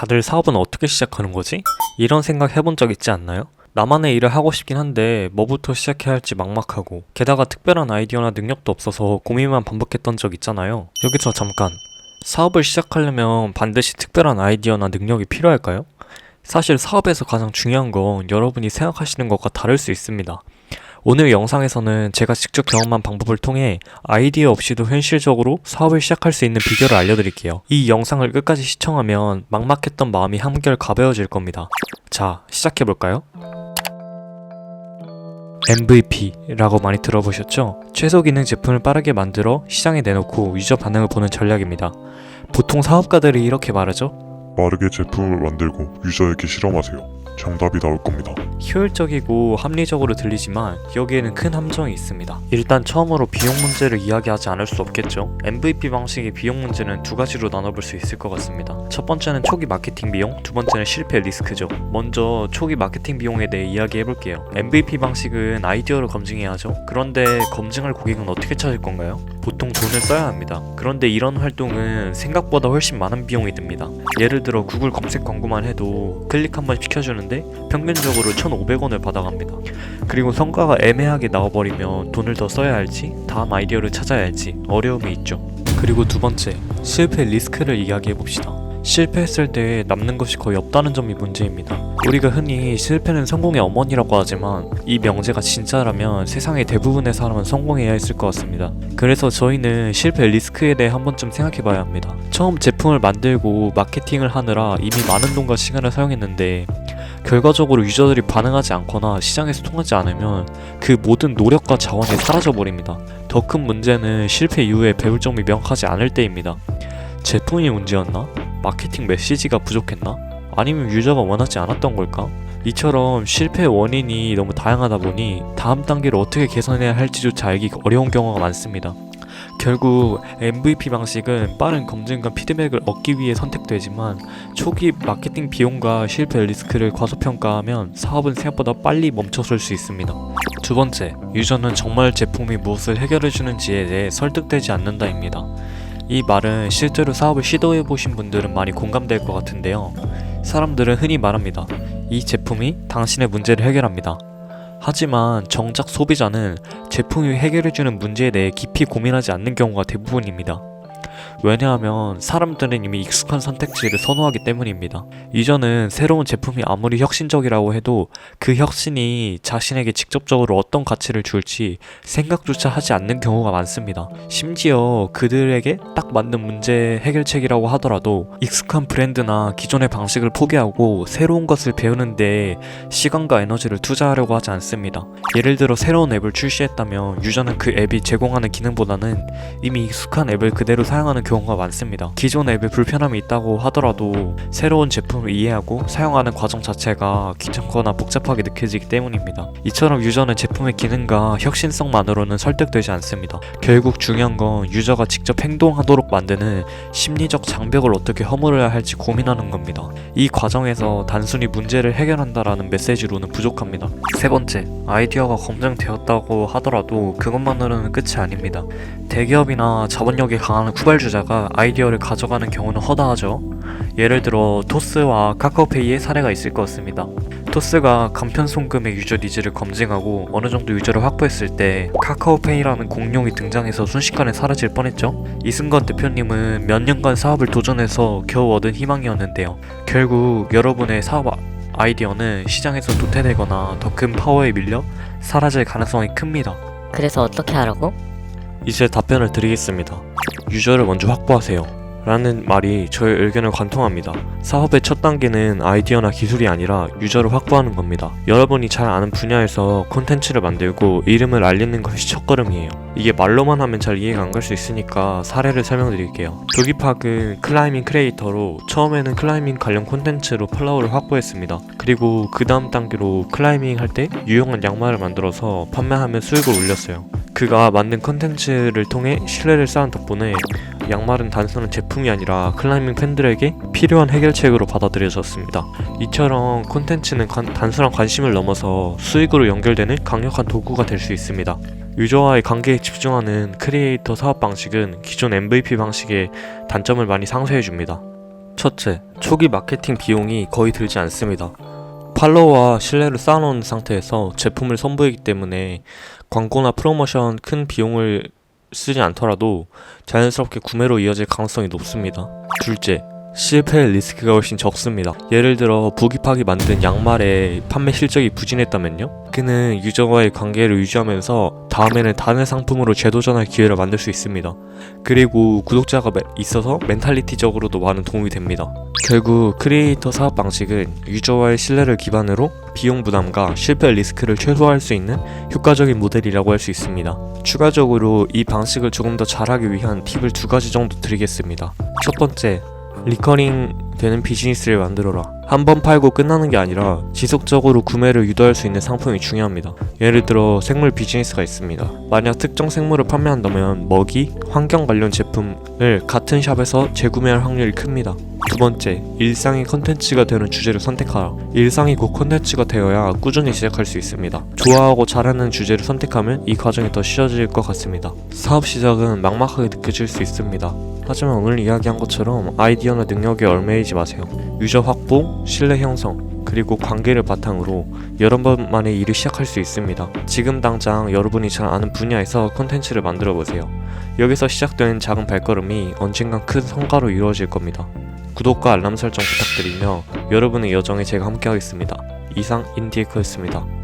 다들 사업은 어떻게 시작하는 거지? 이런 생각 해본 적 있지 않나요? 나만의 일을 하고 싶긴 한데 뭐부터 시작해야 할지 막막하고, 게다가 특별한 아이디어나 능력도 없어서 고민만 반복했던 적 있잖아요. 여기서 잠깐, 사업을 시작하려면 반드시 특별한 아이디어나 능력이 필요할까요? 사실 사업에서 가장 중요한 건 여러분이 생각하시는 것과 다를 수 있습니다. 오늘 영상에서는 제가 직접 경험한 방법을 통해 아이디어 없이도 현실적으로 사업을 시작할 수 있는 비결을 알려드릴게요. 이 영상을 끝까지 시청하면 막막했던 마음이 한결 가벼워질 겁니다. 자, 시작해볼까요? MVP라고 많이 들어보셨죠? 최소 기능 제품을 빠르게 만들어 시장에 내놓고 유저 반응을 보는 전략입니다. 보통 사업가들이 이렇게 말하죠? 빠르게 제품을 만들고 유저에게 실험하세요. 정답이 나올 겁니다. 효율적이고 합리적으로 들리지만 여기에는 큰 함정이 있습니다. 일단 처음으로 비용 문제를 이야기하지 않을 수 없겠죠. MVP 방식의 비용 문제는 두 가지로 나눠볼 수 있을 것 같습니다. 첫 번째는 초기 마케팅 비용, 두 번째는 실패 리스크죠. 먼저 초기 마케팅 비용에 대해 이야기해볼게요. MVP 방식은 아이디어를 검증해야 하죠. 그런데 검증할 고객은 어떻게 찾을 건가요? 보통 돈을 써야 합니다. 그런데 이런 활동은 생각보다 훨씬 많은 비용이 듭니다. 예를 들어 구글 검색 광고만 해도 클릭 한번 시켜주는데 평균적으로 1,500원을 받아갑니다. 그리고 성과가 애매하게 나와버리면 돈을 더 써야 할지 다음 아이디어를 찾아야 할지 어려움이 있죠. 그리고 두 번째, 실패 리스크를 이야기해봅시다. 실패했을 때 남는 것이 거의 없다는 점이 문제입니다. 우리가 흔히 실패는 성공의 어머니라고 하지만 이 명제가 진짜라면 세상의 대부분의 사람은 성공해야 했을 것 같습니다. 그래서 저희는 실패 리스크에 대해 한 번쯤 생각해봐야 합니다. 처음 제품을 만들고 마케팅을 하느라 이미 많은 돈과 시간을 사용했는데 결과적으로 유저들이 반응하지 않거나 시장에서 통하지 않으면 그 모든 노력과 자원이 사라져버립니다. 더 큰 문제는 실패 이후에 배울 점이 명확하지 않을 때입니다. 제품이 문제였나? 마케팅 메시지가 부족했나? 아니면 유저가 원하지 않았던 걸까? 이처럼 실패 원인이 너무 다양하다 보니 다음 단계를 어떻게 개선해야 할지조차 알기 어려운 경우가 많습니다. 결국 MVP 방식은 빠른 검증과 피드백을 얻기 위해 선택되지만 초기 마케팅 비용과 실패 리스크를 과소평가하면 사업은 생각보다 빨리 멈춰설 수 있습니다. 두 번째, 유저는 정말 제품이 무엇을 해결해주는지에 대해 설득되지 않는다입니다. 이 말은 실제로 사업을 시도해보신 분들은 많이 공감될 것 같은데요. 사람들은 흔히 말합니다. 이 제품이 당신의 문제를 해결합니다. 하지만 정작 소비자는 제품이 해결해주는 문제에 대해 깊이 고민하지 않는 경우가 대부분입니다. 왜냐하면 사람들은 이미 익숙한 선택지를 선호하기 때문입니다. 유저는 새로운 제품이 아무리 혁신적이라고 해도 그 혁신이 자신에게 직접적으로 어떤 가치를 줄지 생각조차 하지 않는 경우가 많습니다. 심지어 그들에게 딱 맞는 문제 해결책이라고 하더라도 익숙한 브랜드나 기존의 방식을 포기하고 새로운 것을 배우는데 시간과 에너지를 투자하려고 하지 않습니다. 예를 들어 새로운 앱을 출시했다면 유저는 그 앱이 제공하는 기능보다는 이미 익숙한 앱을 그대로 사용하는 경우가 많습니다. 기존 앱에 불편함이 있다고 하더라도 새로운 제품을 이해하고 사용하는 과정 자체가 귀찮거나 복잡하게 느껴지기 때문입니다. 이처럼 유저는 제품의 기능과 혁신성만으로는 설득되지 않습니다. 결국 중요한 건 유저가 직접 행동하도록 만드는 심리적 장벽을 어떻게 허물어야 할지 고민하는 겁니다. 이 과정에서 단순히 문제를 해결한다라는 메시지로는 부족합니다. 세 번째, 아이디어가 검증되었다고 하더라도 그것만으로는 끝이 아닙니다. 대기업이나 자본력이 강한 후발주자가 아이디어를 가져가는 경우는 허다하죠. 예를 들어 토스와 카카오페이의 사례가 있을 것 같습니다. 토스가 간편 송금의 유저 니즈를 검증하고 어느 정도 유저를 확보했을 때 카카오페이라는 공룡이 등장해서 순식간에 사라질 뻔했죠. 이승건 대표님은 몇 년간 사업을 도전해서 겨우 얻은 희망이었는데요. 결국 여러분의 사업 아이디어는 시장에서 도태되거나 더 큰 파워에 밀려 사라질 가능성이 큽니다. 그래서 어떻게 하라고? 이제 답변을 드리겠습니다. 유저를 먼저 확보하세요. 라는 말이 저의 의견을 관통합니다. 사업의 첫 단계는 아이디어나 기술이 아니라 유저를 확보하는 겁니다. 여러분이 잘 아는 분야에서 콘텐츠를 만들고 이름을 알리는 것이 첫걸음이에요. 이게 말로만 하면 잘 이해가 안 갈 수 있으니까 사례를 설명드릴게요. 도기팍은 클라이밍 크리에이터로 처음에는 클라이밍 관련 콘텐츠로 팔로워를 확보했습니다. 그리고 그 다음 단계로 클라이밍 할 때 유용한 양말을 만들어서 판매하며 수익을 올렸어요. 그가 만든 콘텐츠를 통해 신뢰를 쌓은 덕분에 양말은 단순한 제품이 아니라 클라이밍 팬들에게 필요한 해결책으로 받아들여졌습니다. 이처럼 콘텐츠는 단순한 관심을 넘어서 수익으로 연결되는 강력한 도구가 될 수 있습니다. 유저와의 관계에 집중하는 크리에이터 사업 방식은 기존 MVP 방식의 단점을 많이 상쇄해줍니다. 첫째, 초기 마케팅 비용이 거의 들지 않습니다. 팔로워와 신뢰를 쌓아놓은 상태에서 제품을 선보이기 때문에 광고나 프로모션 큰 비용을 쓰지 않더라도 자연스럽게 구매로 이어질 가능성이 높습니다. 둘째, 실패의 리스크가 훨씬 적습니다. 예를 들어 부기팍이 만든 양말의 판매 실적이 부진했다면요? 그는 유저와의 관계를 유지하면서 다음에는 다른 상품으로 재도전할 기회를 만들 수 있습니다. 그리고 구독자가 있어서 멘탈리티적으로도 많은 도움이 됩니다. 결국 크리에이터 사업 방식은 유저와의 신뢰를 기반으로 비용 부담과 실패 리스크를 최소화할 수 있는 효과적인 모델이라고 할 수 있습니다. 추가적으로 이 방식을 조금 더 잘하기 위한 팁을 2가지 정도 드리겠습니다. 첫 번째, 리커링 되는 비즈니스를 만들어라. 한 번 팔고 끝나는 게 아니라 지속적으로 구매를 유도할 수 있는 상품이 중요합니다. 예를 들어 생물 비즈니스가 있습니다. 만약 특정 생물을 판매한다면 먹이, 환경 관련 제품을 같은 샵에서 재구매할 확률이 큽니다. 두 번째, 일상이 컨텐츠가 되는 주제를 선택하라. 일상이 곧 컨텐츠가 되어야 꾸준히 시작할 수 있습니다. 좋아하고 잘하는 주제를 선택하면 이 과정이 더 쉬워질 것 같습니다. 사업 시작은 막막하게 느껴질 수 있습니다. 하지만 오늘 이야기한 것처럼 아이디어나 능력에 얽매이지 마세요. 유저 확보, 신뢰 형성, 그리고 관계를 바탕으로 여러 번 만에 일을 시작할 수 있습니다. 지금 당장 여러분이 잘 아는 분야에서 컨텐츠를 만들어 보세요. 여기서 시작된 작은 발걸음이 언젠간 큰 성과로 이루어질 겁니다. 구독과 알람 설정 부탁드리며 여러분의 여정에 제가 함께하겠습니다. 이상 인디에크였습니다.